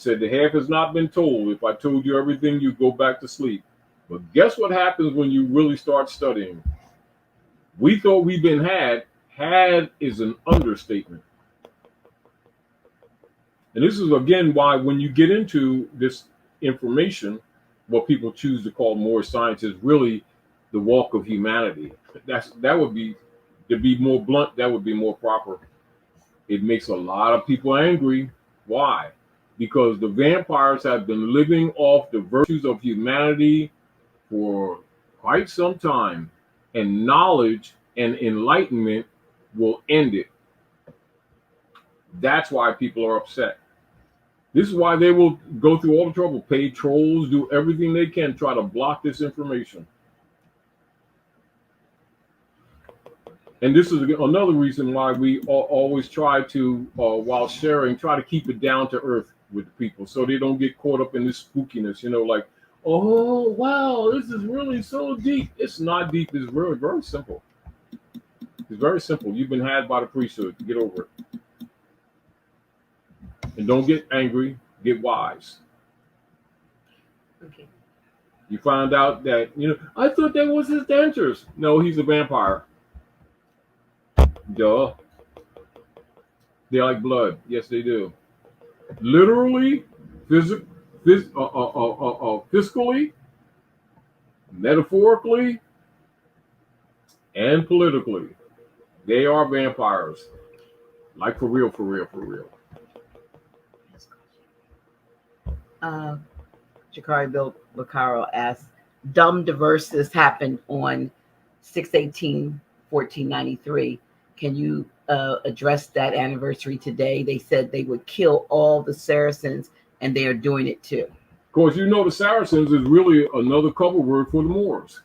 Said the half has not been told. If I told you everything, you go back to sleep. But guess what happens when you really start studying? We thought we've been had. Had is an understatement. And this is again why when you get into this information, what people choose to call more science is really the walk of humanity. That would be, to be more blunt, that would be more proper. It makes a lot of people angry. Why? Because the vampires have been living off the virtues of humanity for quite some time, and knowledge and enlightenment will end it. That's why people are upset. This is why they will go through all the trouble, pay trolls, do everything they can, try to block this information. And this is another reason why we always try to, while sharing, try to keep it down to earth with the people so they don't get caught up in this spookiness, like, oh, wow, this is really so deep. It's not deep. It's very, very simple. It's very simple. You've been had by the priesthood. Get over it. And don't get angry. Get wise. Okay. You find out that, I thought that was his dentures. No, he's a vampire. Duh. They like blood. Yes, they do. Literally, fiscally, metaphorically, and politically, they are vampires. Like for real, for real, for real. Jakari Bill Bacaro asks, dumb divorces happened on 6/18/1493. Can you address that anniversary today? They said they would kill all the Saracens, and they are doing it too. Of course, the Saracens is really another cover word for the Moors.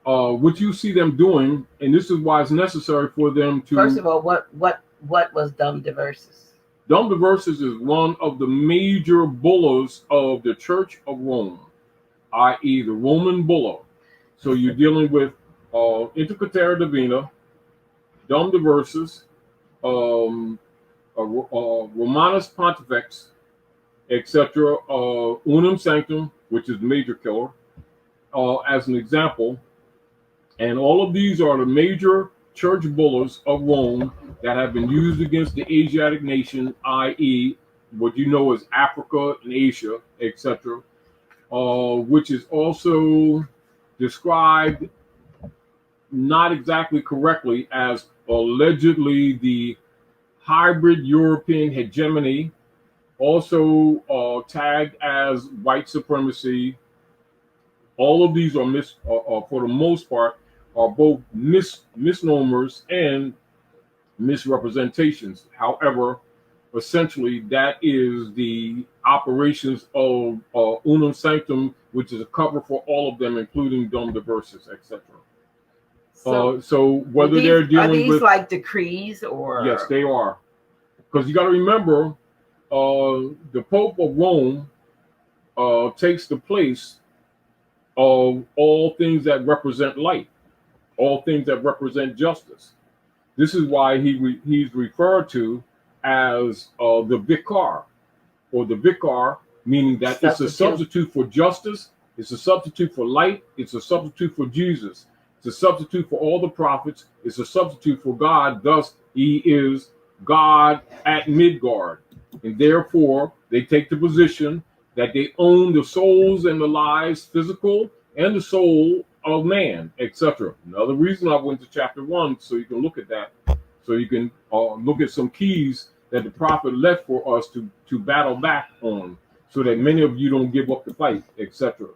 What you see them doing, and this is why it's necessary for them to. First of all, what was dumb divorces? Dumb divorces is one of the major bullas of the Church of Rome, i.e., the Roman bulla. So you're dealing with Intercatera Divina, Dumb divorces, Romanus Pontifex, etc., Unum Sanctum, which is the major killer, as an example. And all of these are the major church bullas of Rome that have been used against the Asiatic nation, i.e., what you know as Africa and Asia, etc., which is also described not exactly correctly as allegedly the hybrid European hegemony, also tagged as white supremacy. All of these are for the most part, are both misnomers and misrepresentations. However, essentially, that is the operations of Unum Sanctum, which is a cover for all of them, including Dumb Divorces, etc. So whether they're dealing with like decrees or yes, they are, because you got to remember, the Pope of Rome takes the place of all things that represent light, all things that represent justice. This is why he's referred to as the vicar, or the vicar, meaning that it's a substitute for justice, it's a substitute for light, it's a substitute for Jesus, it's a substitute for all the prophets, it's a substitute for God. Thus, he is God at Midgard. And therefore, they take the position that they own the souls and the lives, physical and the soul of man, etc. Another reason I went to chapter 1, so you can look at that, so you can look at some keys that the prophet left for us to battle back on, so that many of you don't give up the fight, etc.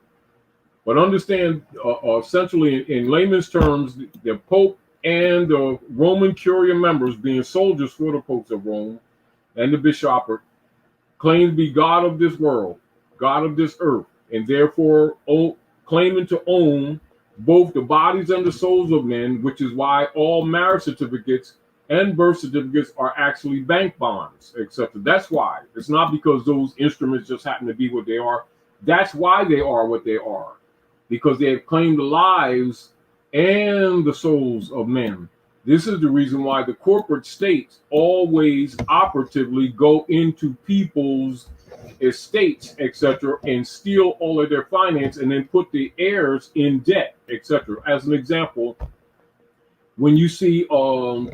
But understand, essentially, in layman's terms, the Pope and the Roman Curia members, being soldiers for the popes of Rome and the bishopric, claim to be God of this world, God of this earth, and therefore claiming to own both the bodies and the souls of men, which is why all marriage certificates and birth certificates are actually bank bonds, etc. That's why. It's not because those instruments just happen to be what they are. That's why they are what they are, because they have claimed the lives and the souls of men. This is the reason why the corporate states always operatively go into people's estates, etc., and steal all of their finance and then put the heirs in debt, etc. As an example, when you see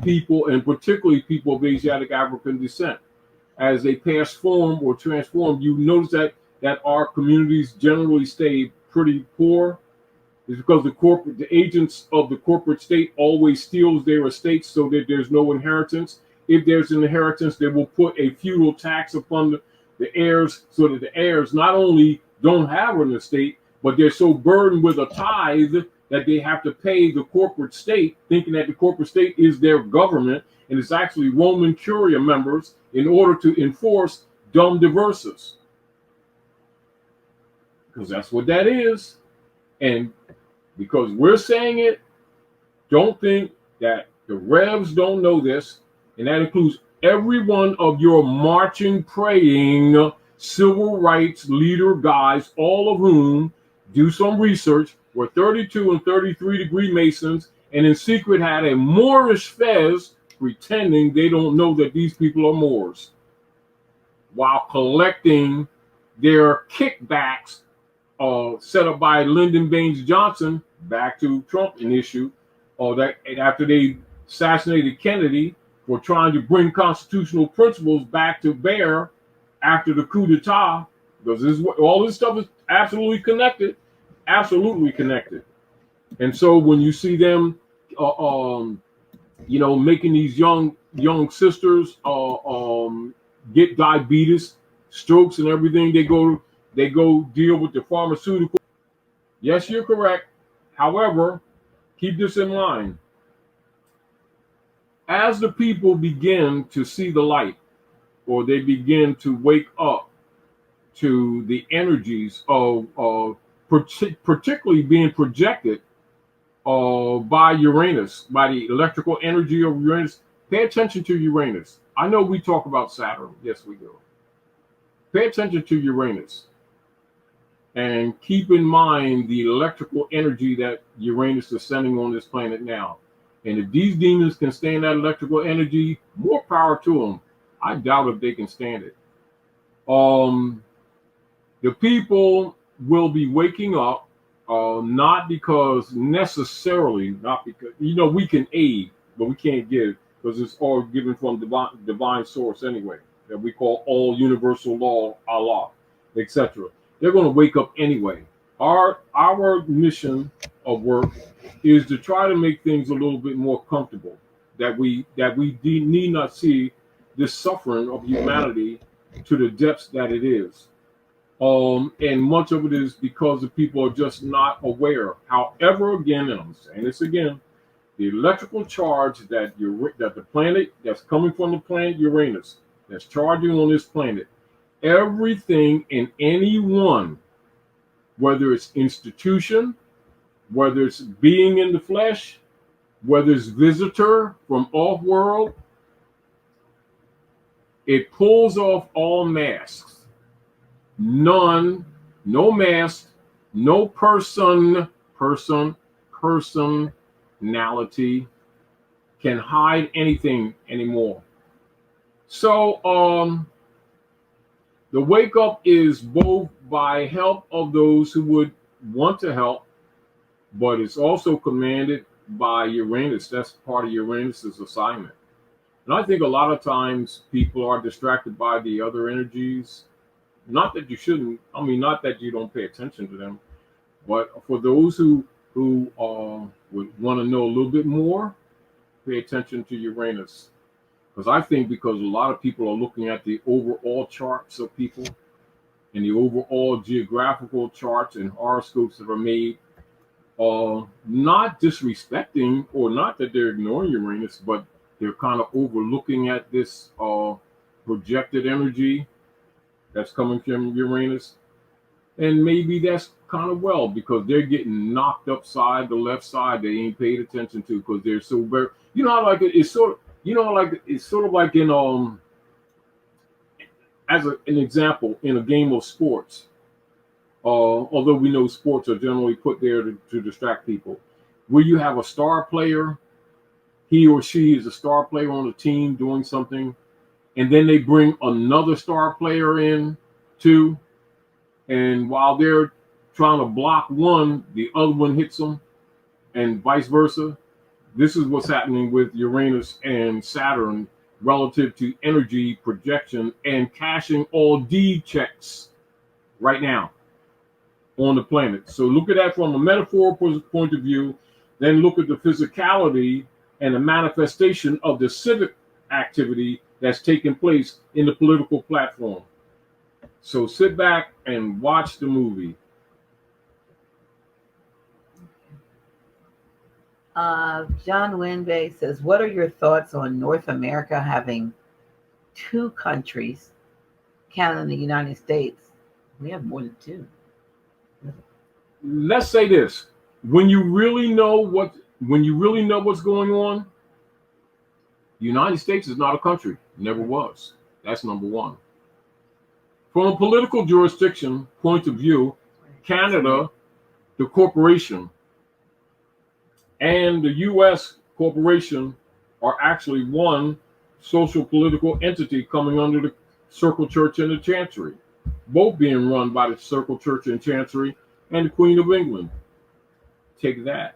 people, and particularly people of Asiatic African descent, as they pass form or transform, you notice that our communities generally stay pretty poor. Is because the agents of the corporate state always steals their estates so that there's no inheritance. If there's an inheritance, they will put a feudal tax upon the heirs so that the heirs not only don't have an estate, but they're so burdened with a tithe that they have to pay the corporate state, thinking that the corporate state is their government, and it's actually Roman Curia members in order to enforce dum diversas. Because that's what that is. And because we're saying it, don't think that the Revs don't know this, and that includes every one of your marching, praying, civil rights leader guys, all of whom do some research, were 32 and 33-degree Masons, and in secret had a Moorish fez, pretending they don't know that these people are Moors, while collecting their kickbacks set up by Lyndon Baines Johnson, back to Trump an issue, that after they assassinated Kennedy for trying to bring constitutional principles back to bear after the coup d'etat, because all this stuff is absolutely connected, And so when you see them, making these young sisters get diabetes, strokes, and everything, they go deal with the pharmaceutical. Yes, you're correct. However, keep this in mind. As the people begin to see the light, or they begin to wake up to the energies of particularly being projected by Uranus, by the electrical energy of Uranus, pay attention to Uranus. I know we talk about Saturn. Yes, we do. Pay attention to Uranus. And keep in mind the electrical energy that Uranus is sending on this planet now. And if these demons can stand that electrical energy, more power to them. I doubt if they can stand it. The people will be waking up, not because we can aid, but we can't give, because it's all given from divine source anyway, that we call all universal law, Allah, etc. They're going to wake up anyway. Our mission of work is to try to make things a little bit more comfortable, that we need not see this suffering of humanity to the depths that it is. And much of it is because the people are just not aware. However, again, and I'm saying this again, the electrical charge that the planet that's coming from the planet Uranus, that's charging on this planet, everything and anyone, whether it's institution, whether it's being in the flesh, whether it's visitor from off-world, it pulls off all masks. No mask, no personality can hide anything anymore. So the wake up is both by help of those who would want to help, but it's also commanded by Uranus. That's part of Uranus's assignment. And I think a lot of times people are distracted by the other energies. Not that you shouldn't, not that you don't pay attention to them, but for those who would want to know a little bit more, pay attention to Uranus. Because I think because a lot of people are looking at the overall charts of people and the overall geographical charts and horoscopes that are made, not disrespecting, or not that they're ignoring Uranus, but they're kind of overlooking at this projected energy that's coming from Uranus. And maybe that's kind of well, because they're getting knocked upside the left side they ain't paid attention to, because they're so very, it's sort of like in as an example, in a game of sports, although we know sports are generally put there to distract people, where you have a star player he or she is a star player on the team doing something, and then they bring another star player in too, and while they're trying to block one, the other one hits them, and vice versa. This is what's happening with Uranus and Saturn relative to energy projection and cashing all D checks right now on the planet. So look at that from a metaphorical point of view, then look at the physicality and the manifestation of the civic activity that's taking place in the political platform. So sit back and watch the movie. John Winbay says, what are your thoughts on North America having two countries, Canada and the United States? We have more than two. Let's say this: when you really know what's going on, the United States is not a country. Never was. That's number one. From a political jurisdiction point of view, Canada, the corporation, and the U.S. corporation are actually one social political entity coming under the Circle Church and the Chancery, both being run by the Circle Church and Chancery and the Queen of England. Take that.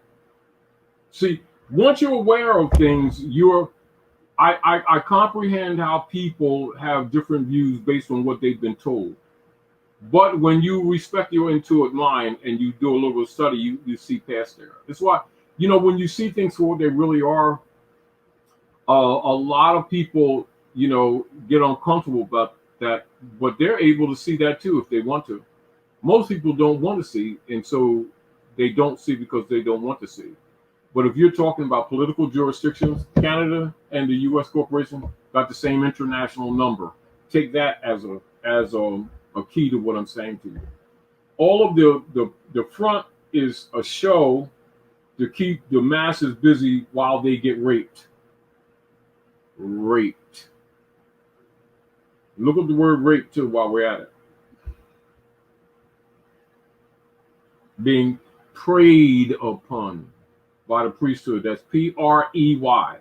See, once you're aware of things, I comprehend how people have different views based on what they've been told. But when you respect your intuitive mind and you do a little study, you see past there. That's why, when you see things for what they really are, a lot of people, get uncomfortable about that, but they're able to see that too if they want to. Most people don't want to see, and so they don't see because they don't want to see. But if you're talking about political jurisdictions, Canada and the U.S. corporation got the same international number. Take that as a key to what I'm saying to you. All of the front is a show to keep the masses busy while they get raped. Raped. Look up the word rape too while we're at it. Being preyed upon by the priesthood. That's P-R-E-Y.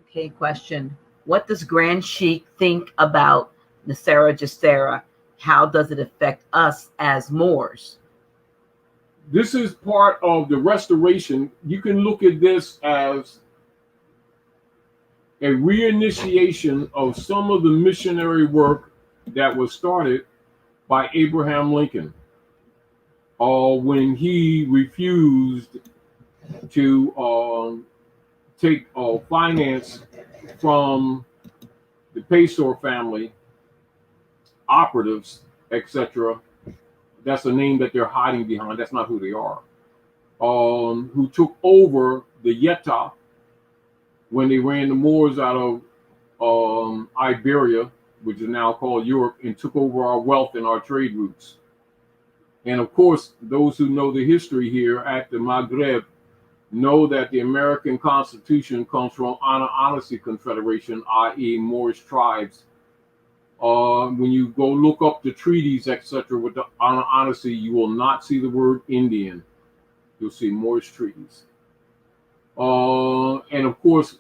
Okay, question. What does Grand Sheik think about Nasera Jastera? How does it affect us as Moors? This is part of the restoration. You can look at this as a reinitiation of some of the missionary work that was started by Abraham Lincoln, when he refused to take finance from the Pastor family, operatives, etc. That's a name that they're hiding behind. That's not who they are. Who took over the Yetta when they ran the Moors out of Iberia, which is now called Europe, and took over our wealth and our trade routes. And of course, those who know the history here at the Maghreb know that the American Constitution comes from Ana-Anasi Confederation, i.e. Moorish tribes. When you go look up the treaties, etc., with the Ana-Anasi, you will not see the word Indian. You'll see Moorish treaties. And of course,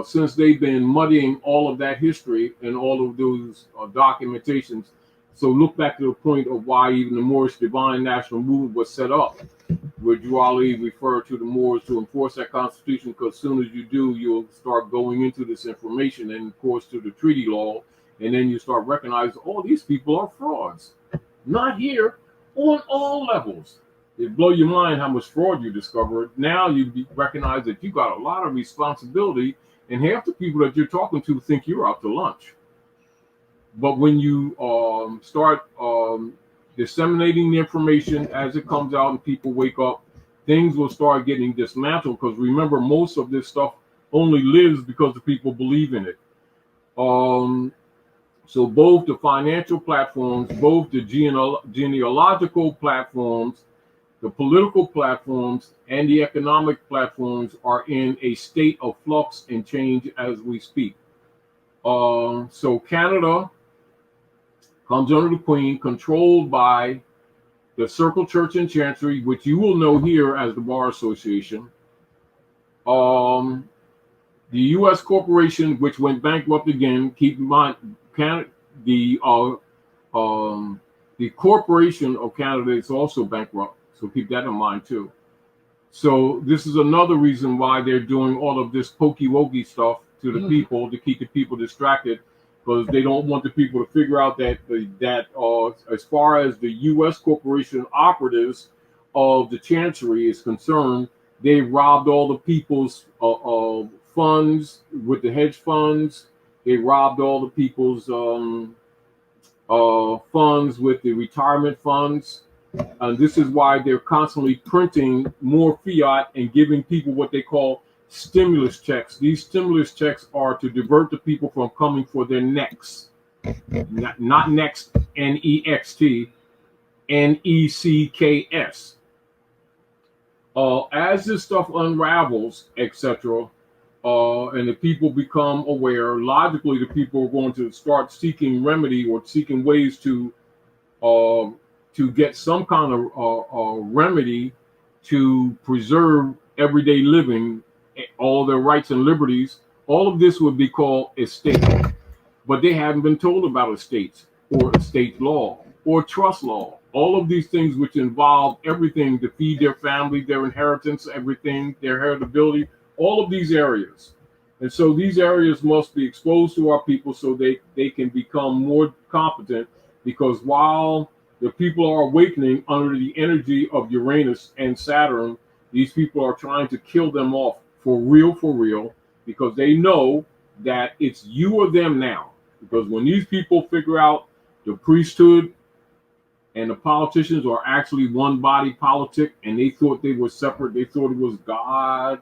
since they've been muddying all of that history and all of those documentations, so look back to the point of why even the Moorish Divine National Movement was set up, where Juali referred to the Moors to enforce that constitution, because as soon as you do, you'll start going into this information and of course to the treaty law, and then you start recognizing, oh, these people are frauds. Not here, on all levels. It blow your mind how much fraud you discover. Now you recognize that you got a lot of responsibility, and half the people that you're talking to think you're out to lunch. But when you start disseminating the information as it comes out and people wake up, things will start getting dismantled, because remember, most of this stuff only lives because the people believe in it. So both the financial platforms, both the genealogical platforms, the political platforms, and the economic platforms are in a state of flux and change as we speak. So Canada comes under the Queen, controlled by the Circle Church and Chancery, which you will know here as the Bar Association, the U.S. corporation, which went bankrupt again. Keep in mind, the corporation of Canada is also bankrupt, so keep that in mind too. So this is another reason why they're doing all of this pokey-wokey stuff to the people to keep the people distracted, because they don't want the people to figure out that as far as the U.S. corporation operatives of the Chancery is concerned, they robbed all the people's funds with the hedge funds. They robbed all the people's funds with the retirement funds. And this is why they're constantly printing more fiat and giving people what they call stimulus checks. These stimulus checks are to divert the people from coming for their necks. Not next, N-E-X-T, N-E-C-K-S. As this stuff unravels, etc., and the people become aware, logically the people are going to start seeking remedy or seeking ways to get some kind of remedy to preserve everyday living, all their rights and liberties. All of this would be called estate, but they haven't been told about estates or estate law or trust law. All of these things which involve everything to feed their family, their inheritance, everything, their heritability, all of these areas. And so these areas must be exposed to our people so they can become more competent, because while the people are awakening under the energy of Uranus and Saturn, these people are trying to kill them off for real, because they know that it's you or them now. Because when these people figure out the priesthood and the politicians are actually one body politic, and they thought they were separate, they thought it was God,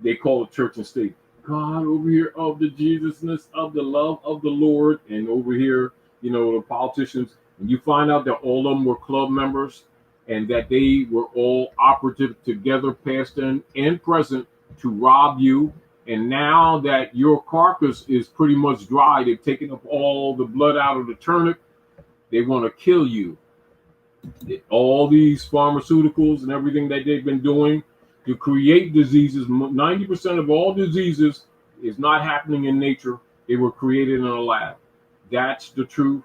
they call it church and state. God over here of the Jesusness, of the love of the Lord, and over here, the politicians. And you find out that all of them were club members and that they were all operative together, past and present, to rob you. And now that your carcass is pretty much dry, they've taken up all the blood out of the turnip, they want to kill you. All these pharmaceuticals and everything that they've been doing to create diseases, 90% of all diseases is not happening in nature. They were created in a lab. That's the truth.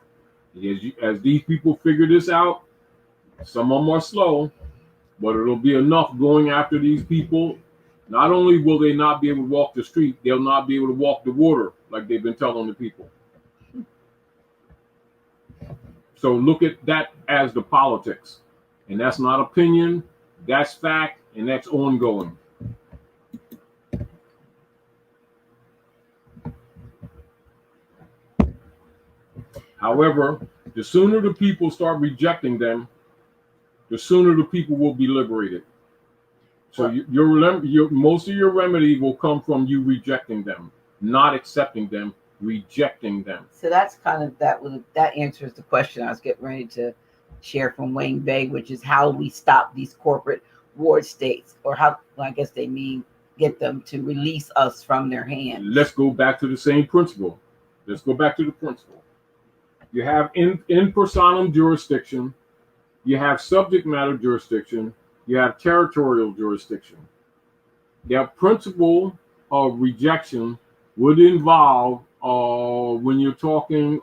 As these people figure this out, some of them are slow, but it'll be enough going after these people. Not only will they not be able to walk the street, they'll not be able to walk the water like they've been telling the people. So look at that as the politics. And that's not opinion, that's fact, and that's ongoing. However, the sooner the people start rejecting them, the sooner the people will be liberated. So most of your remedy will come from you rejecting them, not accepting them, rejecting them. So that's kind of that answers the question I was getting ready to share from Wayne Bay, which is how we stop these corporate ward states, or how, I guess they mean get them to release us from their hands. Let's go back to the same principle. Let's go back to the principle. You have in personam jurisdiction, you have subject matter jurisdiction, you have territorial jurisdiction. The principle of rejection would involve, when you're talking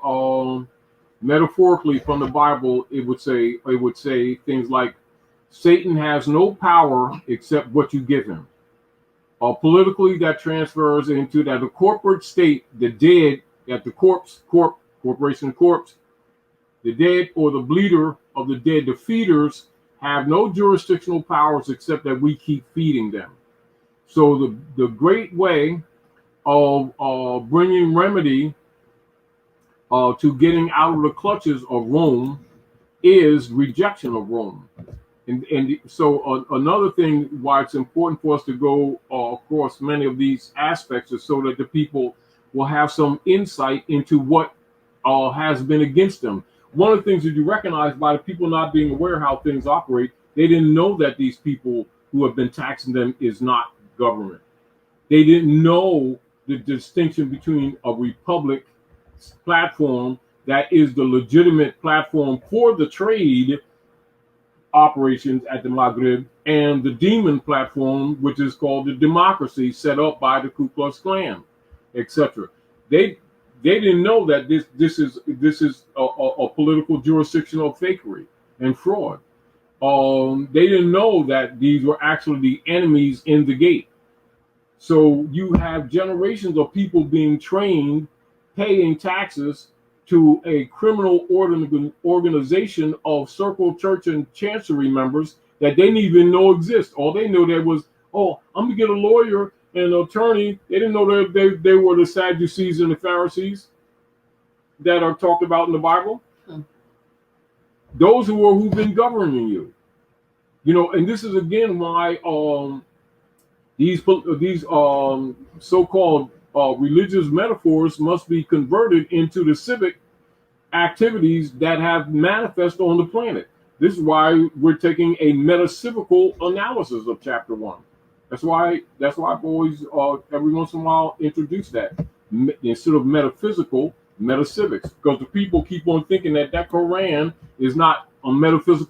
metaphorically from the Bible, it would say things like, Satan has no power except what you give him. Politically, that transfers into that the corporate state, the dead, that the corporation corpse, the dead or the bleeder of the dead, the feeders have no jurisdictional powers except that we keep feeding them. So the great way of bringing remedy to getting out of the clutches of Rome is rejection of Rome. And so another thing why it's important for us to go across many of these aspects is so that the people will have some insight into what has been against them. One of the things that you recognize by the people not being aware how things operate, they didn't know that these people who have been taxing them is not government. They didn't know the distinction between a republic platform that is the legitimate platform for the trade operations at the Maghrib, and the demon platform, which is called the democracy, set up by the Ku Klux Klan, etc. They didn't know that this is a political jurisdictional fakery and fraud. They didn't know that these were actually the enemies in the gate. So you have generations of people being trained, paying taxes to a criminal organization of circle, church, and chancery members that they didn't even know exist. All they knew there was, oh, I'm gonna get a lawyer and an attorney. They didn't know that they were the Sadducees and the Pharisees that are talked about in the Bible. Those who've been governing you. And this is again why these so-called religious metaphors must be converted into the civic activities that have manifest on the planet. This is why we're taking a metaphysical analysis of chapter 1. That's why I've always every once in a while introduce that instead of metaphysical, metaphysics, because the people keep on thinking that Quran is not a metaphysical